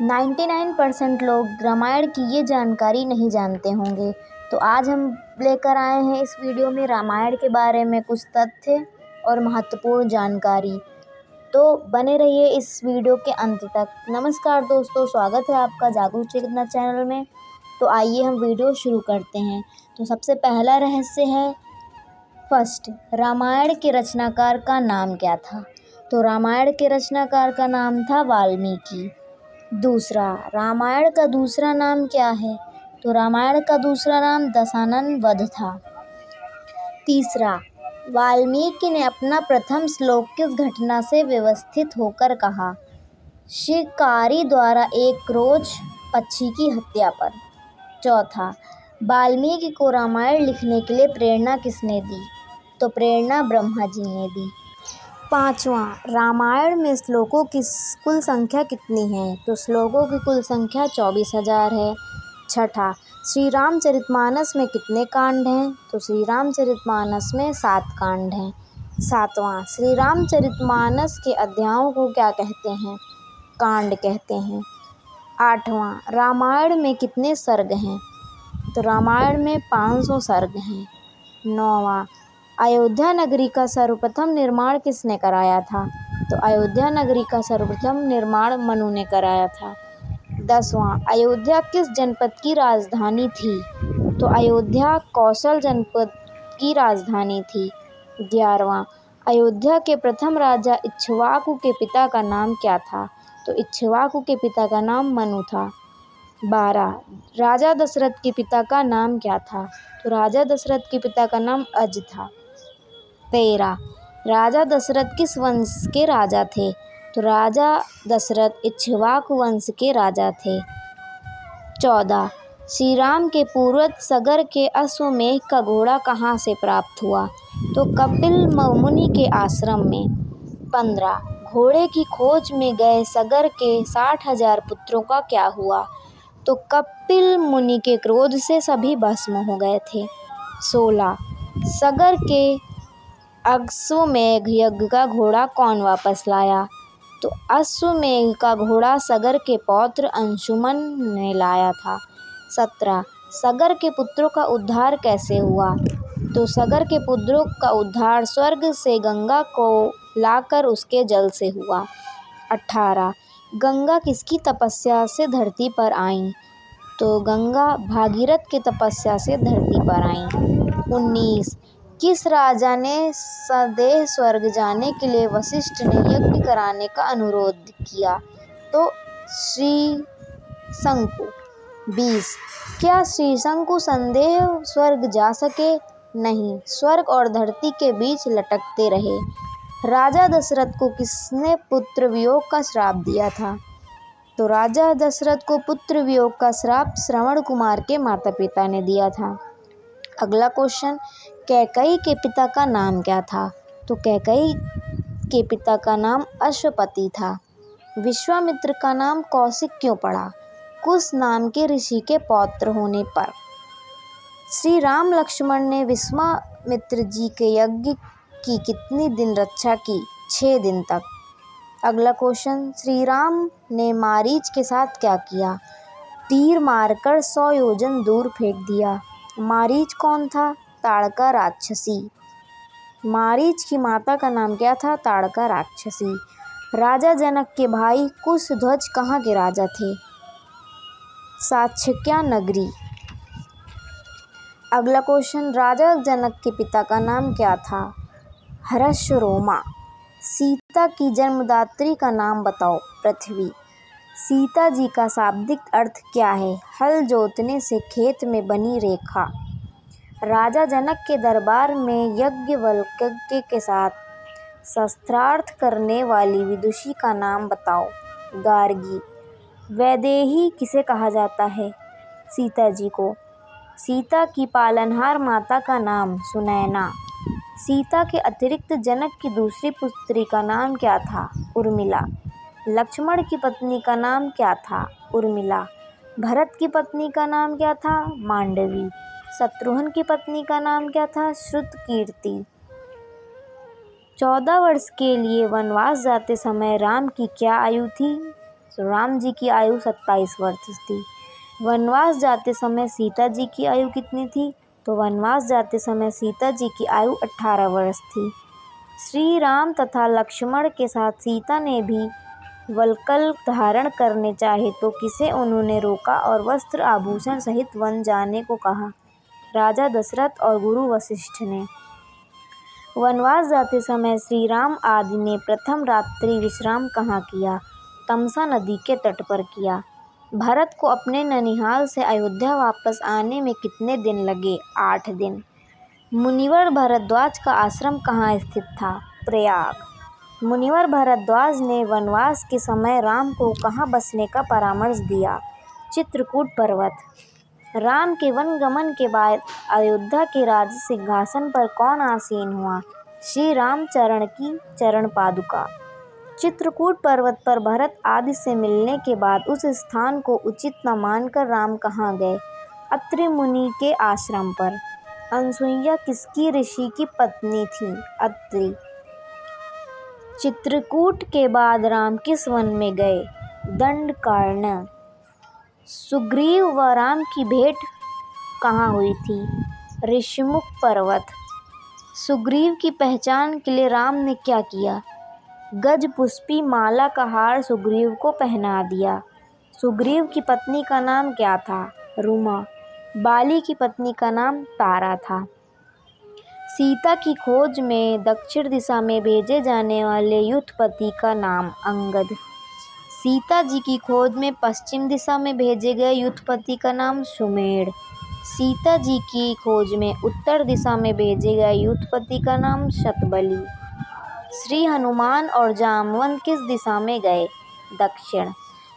99% लोग रामायण की ये जानकारी नहीं जानते होंगे। तो आज हम लेकर आए हैं इस वीडियो में रामायण के बारे में कुछ तथ्य और महत्वपूर्ण जानकारी। तो बने रहिए इस वीडियो के अंत तक। नमस्कार दोस्तों, स्वागत है आपका जागरूक चेतना चैनल में। तो आइए हम वीडियो शुरू करते हैं। तो सबसे पहला रहस्य है फर्स्ट, रामायण के रचनाकार का नाम क्या था? तो रामायण के रचनाकार का नाम था वाल्मीकि। दूसरा, रामायण का दूसरा नाम क्या है? तो रामायण का दूसरा नाम दशानन वध था। तीसरा, वाल्मीकि ने अपना प्रथम श्लोक किस घटना से व्यवस्थित होकर कहा? शिकारी द्वारा एक रोज पक्षी की हत्या पर। चौथा, वाल्मीकि को रामायण लिखने के लिए प्रेरणा किसने दी? तो प्रेरणा ब्रह्मा जी ने दी। पांचवा, रामायण में श्लोकों की कुल संख्या कितनी है? तो श्लोकों की कुल संख्या 24,000 है। छठा, श्री रामचरितमानस में कितने कांड हैं? तो श्री रामचरितमानस में 7 कांड हैं। सातवां, श्री रामचरितमानस के अध्यायों को क्या कहते हैं? कांड कहते हैं। आठवां, रामायण में कितने सर्ग हैं? तो रामायण में 500 सर्ग हैं। नौवां, अयोध्या नगरी का सर्वप्रथम निर्माण किसने कराया था? तो अयोध्या नगरी का सर्वप्रथम निर्माण मनु ने कराया था। 10वां, अयोध्या किस जनपद की राजधानी थी? तो अयोध्या कौशल जनपद की राजधानी थी। 11वां, अयोध्या के प्रथम राजा इक्ष्वाकु के पिता का नाम क्या था? तो इक्ष्वाकु के पिता का नाम मनु था। 12, राजा दशरथ के पिता का नाम क्या था? तो राजा दशरथ के पिता का नाम अज था। 13, राजा दशरथ किस वंश के राजा थे? तो राजा दशरथ इक्ष्वाकु वंश के राजा थे। 14, श्री राम के पूर्वज सगर के अश्वमेध का घोड़ा कहाँ से प्राप्त हुआ? तो कपिल मुनि के आश्रम में। 15, घोड़े की खोज में गए सगर के 60,000 पुत्रों का क्या हुआ? तो कपिल मुनि के क्रोध से सभी भस्म हो गए थे। 16, सगर के अश्वमेध यज्ञ का घोड़ा कौन वापस लाया? तो अश्वमेध का घोड़ा सगर के पौत्र अंशुमन ने लाया था। 17, सगर के पुत्रों का उद्धार कैसे हुआ? तो सगर के पुत्रों का उद्धार स्वर्ग से गंगा को लाकर उसके जल से हुआ। 18, गंगा किसकी तपस्या से धरती पर आई? तो गंगा भागीरथ की तपस्या से धरती पर आई। 19, किस राजा ने सदेह स्वर्ग जाने के लिए वशिष्ठ ने यज्ञ कराने का अनुरोध किया? तो श्री शंकु। 20, क्या श्री शंकु संदेह स्वर्ग जा सके? नहीं, स्वर्ग और धरती के बीच लटकते रहे। राजा दशरथ को किसने पुत्र वियोग का श्राप दिया था? तो राजा दशरथ को पुत्र वियोग का श्राप श्रवण कुमार के माता पिता ने दिया था। अगला क्वेश्चन, कैकेयी के पिता का नाम क्या था? तो कैकेयी के पिता का नाम अश्वपति था। विश्वामित्र का नाम कौशिक क्यों पड़ा? कुश नाम के ऋषि के पौत्र होने पर। श्री राम लक्ष्मण ने विश्वामित्र जी के यज्ञ की कितनी दिन रक्षा की? 6 दिन तक। अगला क्वेश्चन, श्री राम ने मारीच के साथ क्या किया? तीर मारकर 100 योजन दूर फेंक दिया। मारीच कौन था? ताड़का राक्षसी। मारीच की माता का नाम क्या था? ताड़का राक्षसी। राजा जनक के भाई कुशध्वज कहाँ के राजा थे? सात्यकी नगरी। अगला क्वेश्चन, राजा जनक के पिता का नाम क्या था? हर्षरोमा। सीता की जन्मदात्री का नाम बताओ। पृथ्वी। सीता जी का शाब्दिक अर्थ क्या है? हल जोतने से खेत में बनी रेखा। राजा जनक के दरबार में याज्ञवल्क्य के साथ शस्त्रार्थ करने वाली विदुषी का नाम बताओ। गार्गी। वैदेही किसे कहा जाता है? सीता जी को। सीता की पालनहार माता का नाम सुनैना। सीता के अतिरिक्त जनक की दूसरी पुत्री का नाम क्या था? उर्मिला। लक्ष्मण की पत्नी का नाम क्या था? उर्मिला। भरत की पत्नी का नाम क्या था? मांडवी। शत्रुघ्न की पत्नी का नाम क्या था? श्रुतकीर्ति। 14 वर्ष के लिए वनवास जाते समय राम की क्या आयु थी? राम जी की आयु 27 वर्ष थी। वनवास जाते समय सीता जी की आयु कितनी थी? तो वनवास जाते समय सीता जी की आयु 18 वर्ष थी। श्री राम तथा लक्ष्मण के साथ सीता ने भी वल्कल धारण करने चाहे तो किसे उन्होंने रोका और वस्त्र आभूषण सहित वन जाने को कहा? राजा दशरथ और गुरु वशिष्ठ ने। वनवास जाते समय श्री राम आदि ने प्रथम रात्रि विश्राम कहाँ किया? तमसा नदी के तट पर किया। भरत को अपने ननिहाल से अयोध्या वापस आने में कितने दिन लगे? 8 दिन। मुनिवर भरद्वाज का आश्रम कहाँ स्थित था? प्रयाग। मुनिवर भरद्वाज ने वनवास के समय राम को कहाँ बसने का परामर्श दिया? चित्रकूट पर्वत। राम के वनगमन के बाद अयोध्या के राज सिंहासन पर कौन आसीन हुआ? श्री रामचरण की चरण पादुका। चित्रकूट पर्वत पर भरत आदि से मिलने के बाद उस स्थान को उचित न मानकर राम कहाँ गए? अत्रि मुनि के आश्रम पर। अनसुईया किसकी ऋषि की पत्नी थी? अत्रि। चित्रकूट के बाद राम किस वन में गए? दंडकारण्य। सुग्रीव व राम की भेंट कहाँ हुई थी? ऋष्यमुख पर्वत। सुग्रीव की पहचान के लिए राम ने क्या किया? गजपुष्पी माला का हार सुग्रीव को पहना दिया। सुग्रीव की पत्नी का नाम क्या था? रुमा। बाली की पत्नी का नाम तारा था। सीता की खोज में दक्षिण दिशा में भेजे जाने वाले युद्धपति का नाम? अंगद। सीता जी की खोज में पश्चिम दिशा में भेजे गए युद्धपति का नाम? सुमेड़। सीता जी की खोज में उत्तर दिशा में भेजे गए युद्धपति का नाम? शतबली। श्री हनुमान और जामवंत किस दिशा में गए? दक्षिण।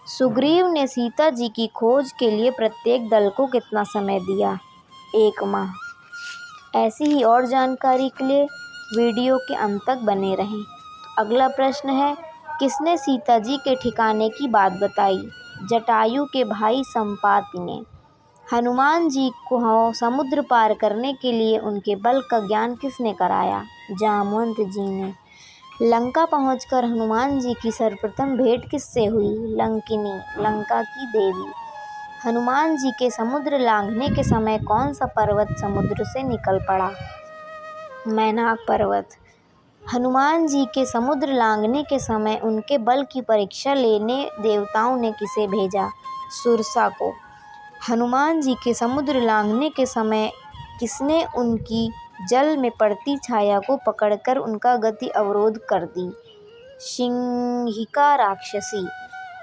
सुग्रीव ने सीता जी की खोज के लिए प्रत्येक दल को कितना समय दिया? 1 माह। ऐसी ही और जानकारी के लिए वीडियो के अंत तक बने रहें। अगला प्रश्न है, किसने सीता जी के ठिकाने की बात बताई? जटायु के भाई संपाति ने। हनुमान जी को समुद्र पार करने के लिए उनके बल का ज्ञान किसने कराया? जामवंत जी ने। लंका पहुंचकर हनुमान जी की सर्वप्रथम भेंट किससे हुई? लंकिनी, लंका की देवी। हनुमान जी के समुद्र लांघने के समय कौन सा पर्वत समुद्र से निकल पड़ा? मैनाक पर्वत। हनुमान जी के समुद्र लांघने के समय उनके बल की परीक्षा लेने देवताओं ने किसे भेजा? सुरसा को। हनुमान जी के समुद्र लांघने के समय किसने उनकी जल में पड़ती छाया को पकड़कर उनका गति अवरोध कर दी? सिंहिका राक्षसी।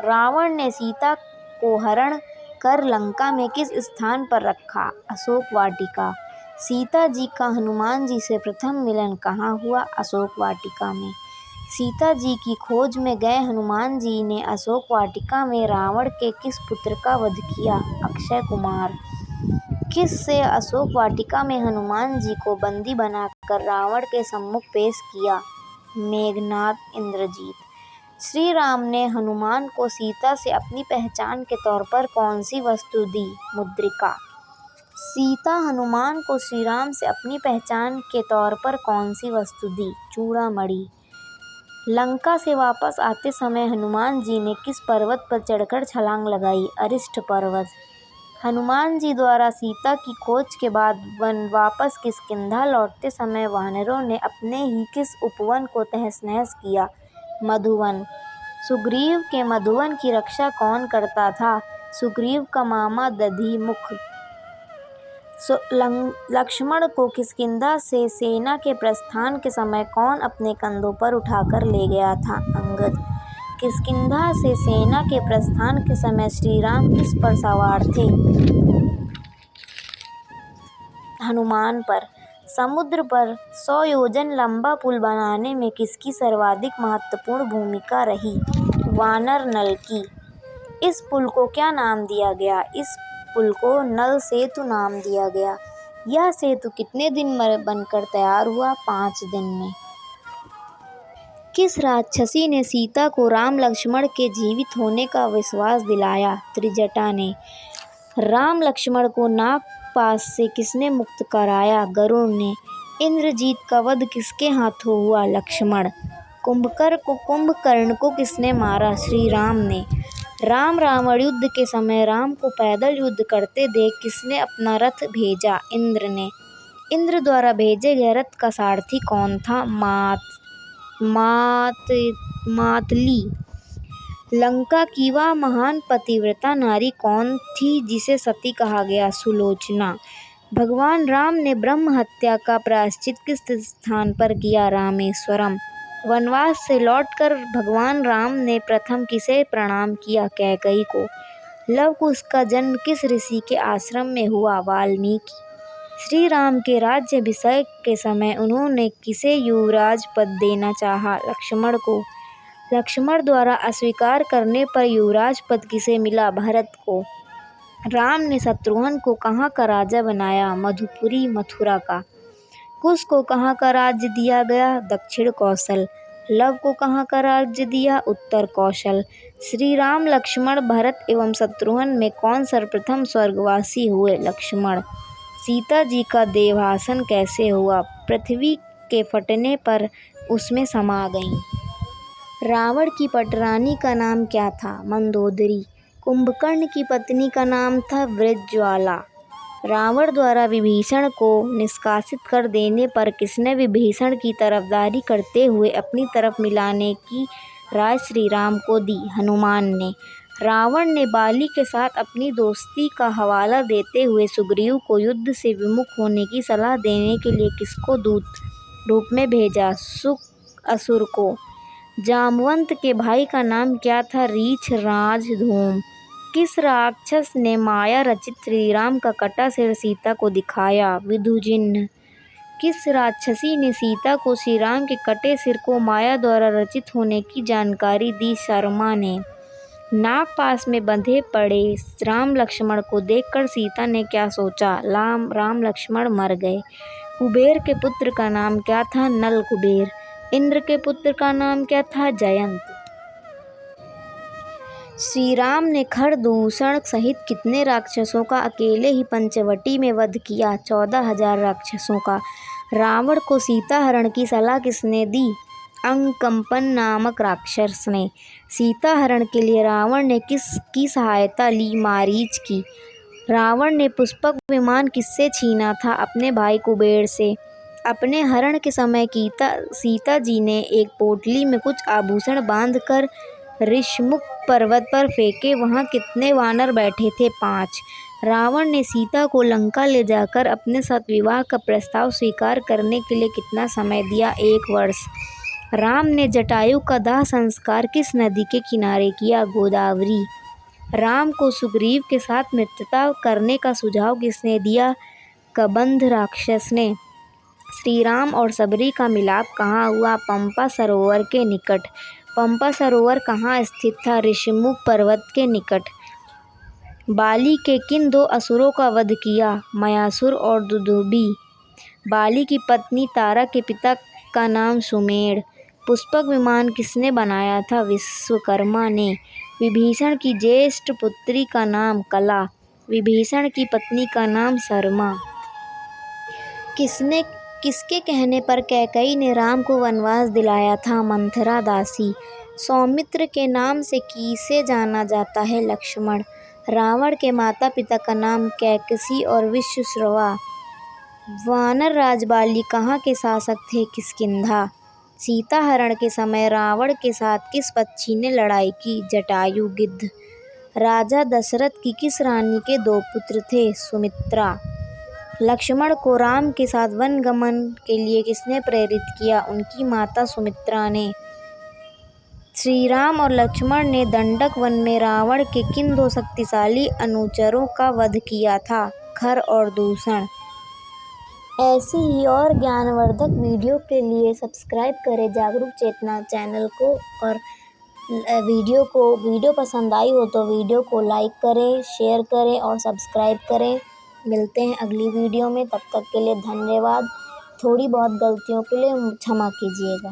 रावण ने सीता को हरण कर लंका में किस स्थान पर रखा? अशोक वाटिका। सीता जी का हनुमान जी से प्रथम मिलन कहाँ हुआ? अशोक वाटिका में। सीता जी की खोज में गए हनुमान जी ने अशोक वाटिका में रावण के किस पुत्र का वध किया? अक्षय कुमार। किस से अशोक वाटिका में हनुमान जी को बंदी बनाकर रावण के सम्मुख पेश किया? मेघनाद इंद्रजीत। श्री राम ने हनुमान को सीता से अपनी पहचान के तौर पर कौन सी वस्तु दी? मुद्रिका। सीता हनुमान को श्री राम से अपनी पहचान के तौर पर कौन सी वस्तु दी? चूड़ामणि। लंका से वापस आते समय हनुमान जी ने किस पर्वत पर चढ़कर छलांग लगाई? अरिष्ट पर्वत। हनुमान जी द्वारा सीता की खोज के बाद वापस किष्किंधा लौटते समय वानरों ने अपने ही किस उपवन को तहस नहस किया? मधुवन। सुग्रीव के मधुवन की रक्षा कौन करता था? सुग्रीव का मामा दधिमुख। लक्ष्मण को किष्किंधा से सेना के प्रस्थान के समय कौन अपने कंधों पर उठाकर ले गया था? अंगद। किष्किंधा से सेना के प्रस्थान के समय श्री राम किस पर सवार थे? हनुमान पर। समुद्र पर 100 योजन लंबा पुल बनाने में किसकी सर्वाधिक महत्वपूर्ण भूमिका रही? वानर नल की। इस पुल को क्या नाम दिया गया? इस पुल को नल सेतु नाम दिया गया। यह सेतु कितने दिन में बनकर तैयार हुआ? 5 दिन में। किस राक्षसी ने सीता को राम लक्ष्मण के जीवित होने का विश्वास दिलाया? त्रिजटा ने। राम लक्ष्मण को नागपाश से किसने मुक्त कराया? गरुड़ ने। इंद्रजीत का वध किसके हाथों हुआ? लक्ष्मण। कुंभकर्ण को किसने मारा? श्री राम ने। राम रावण युद्ध के समय राम को पैदल युद्ध करते देख किसने अपना रथ भेजा? इंद्र ने। इंद्र द्वारा भेजे गए रथ का सारथी कौन था? मातली। लंका की वह महान पतिव्रता नारी कौन थी जिसे सती कहा गया? सुलोचना। भगवान राम ने ब्रह्म हत्या का प्रायश्चित किस स्थान पर किया? रामेश्वरम। वनवास से लौटकर भगवान राम ने प्रथम किसे प्रणाम किया? कैकेयी को। लव कुश का जन्म किस ऋषि के आश्रम में हुआ? वाल्मीकि। श्री राम के राज्याभिषेक के समय उन्होंने किसे युवराज पद देना चाहा? लक्ष्मण को। लक्ष्मण द्वारा अस्वीकार करने पर युवराज पद किसे मिला? भरत को। राम ने शत्रुघ्न को कहाँ का राजा बनाया? मधुपुरी मथुरा का। कुश को कहाँ का राज्य दिया गया? दक्षिण कौशल। लव को कहाँ का राज्य दिया? उत्तर कौशल। श्री राम लक्ष्मण भरत एवं शत्रुघ्न में कौन सर्वप्रथम स्वर्गवासी हुए? लक्ष्मण। सीता जी का देहावसान कैसे हुआ? पृथ्वी के फटने पर उसमें समा गईं। रावण की पटरानी का नाम क्या था? मंदोदरी। कुंभकर्ण की पत्नी का नाम था वृत्रज्वाला। रावण द्वारा विभीषण को निष्कासित कर देने पर किसने विभीषण की तरफदारी करते हुए अपनी तरफ मिलाने की राय श्री राम को दी? हनुमान ने। रावण ने बाली के साथ अपनी दोस्ती का हवाला देते हुए सुग्रीव को युद्ध से विमुख होने की सलाह देने के लिए किसको दूत रूप में भेजा? शुक असुर को। जामवंत के भाई का नाम क्या था? रीछ राज धूम। किस राक्षस ने माया रचित श्रीराम का कटा सिर सीता को दिखाया? विदुजिह्न। किस राक्षसी ने सीता को श्रीराम के कटे सिर को माया द्वारा रचित होने की जानकारी दी? शर्मा ने। नागपाश में बंधे पड़े राम लक्ष्मण को देखकर सीता ने क्या सोचा? राम लक्ष्मण मर गए। कुबेर के पुत्र का नाम क्या था? नल कुबेर। इंद्र के पुत्र का नाम क्या था? जयंत। श्री राम ने खरदूषण सहित कितने राक्षसों का अकेले ही पंचवटी में वध किया? 14,000 राक्षसों का। रावण को सीता हरण की सलाह किसने दी? अंकंपन नामक राक्षस ने। सीता हरण के लिए रावण ने किसकी सहायता ली? मारीच की। रावण ने पुष्पक विमान किससे छीना था? अपने भाई कुबेर से। अपने हरण के समय सीता जी ने एक पोटली में कुछ आभूषण बांधकर ऋषमुख पर्वत पर फेंके। वहां कितने वानर बैठे थे? 5। रावण ने सीता को लंका ले जाकर अपने साथ विवाह का प्रस्ताव स्वीकार करने के लिए कितना समय दिया? 1 वर्ष। राम ने जटायु का दाह संस्कार किस नदी के किनारे किया? गोदावरी। राम को सुग्रीव के साथ मित्रता करने का सुझाव किसने दिया? कबंध राक्षस ने। श्री राम और सबरी का मिलाप कहाँ हुआ? पंपा सरोवर के निकट। पंपा सरोवर कहाँ स्थित था? ऋषमुख पर्वत के निकट। बाली के किन 2 असुरों का वध किया? मयासुर और दुंदुभि। बाली की पत्नी तारा के पिता का नाम सुमेर। पुष्पक विमान किसने बनाया था? विश्वकर्मा ने। विभीषण की ज्येष्ठ पुत्री का नाम कला। विभीषण की पत्नी का नाम शर्मा। किसके कहने पर कैकेयी ने राम को वनवास दिलाया था? मंथरा दासी। सौमित्र के नाम से किसे जाना जाता है? लक्ष्मण। रावण के माता पिता का नाम कैकसी और विश्वश्रवा। वानर राज बाली कहाँ के शासक थे? किष्किंधा। सीता हरण के समय रावण के साथ किस पक्षी ने लड़ाई की? जटायु गिद्ध। राजा दशरथ की किस रानी के 2 पुत्र थे? सुमित्रा। लक्ष्मण को राम के साथ वनगमन के लिए किसने प्रेरित किया? उनकी माता सुमित्रा ने। श्री राम और लक्ष्मण ने दंडक वन में रावण के किन 2 शक्तिशाली अनुचरों का वध किया था? खर और दूषण। ऐसी ही और ज्ञानवर्धक वीडियो के लिए सब्सक्राइब करें जागरूक चेतना चैनल को। और वीडियो पसंद आई हो तो वीडियो को लाइक करें, शेयर करें और सब्सक्राइब करें। मिलते हैं अगली वीडियो में, तब तक के लिए धन्यवाद। थोड़ी बहुत गलतियों के लिए क्षमा कीजिएगा।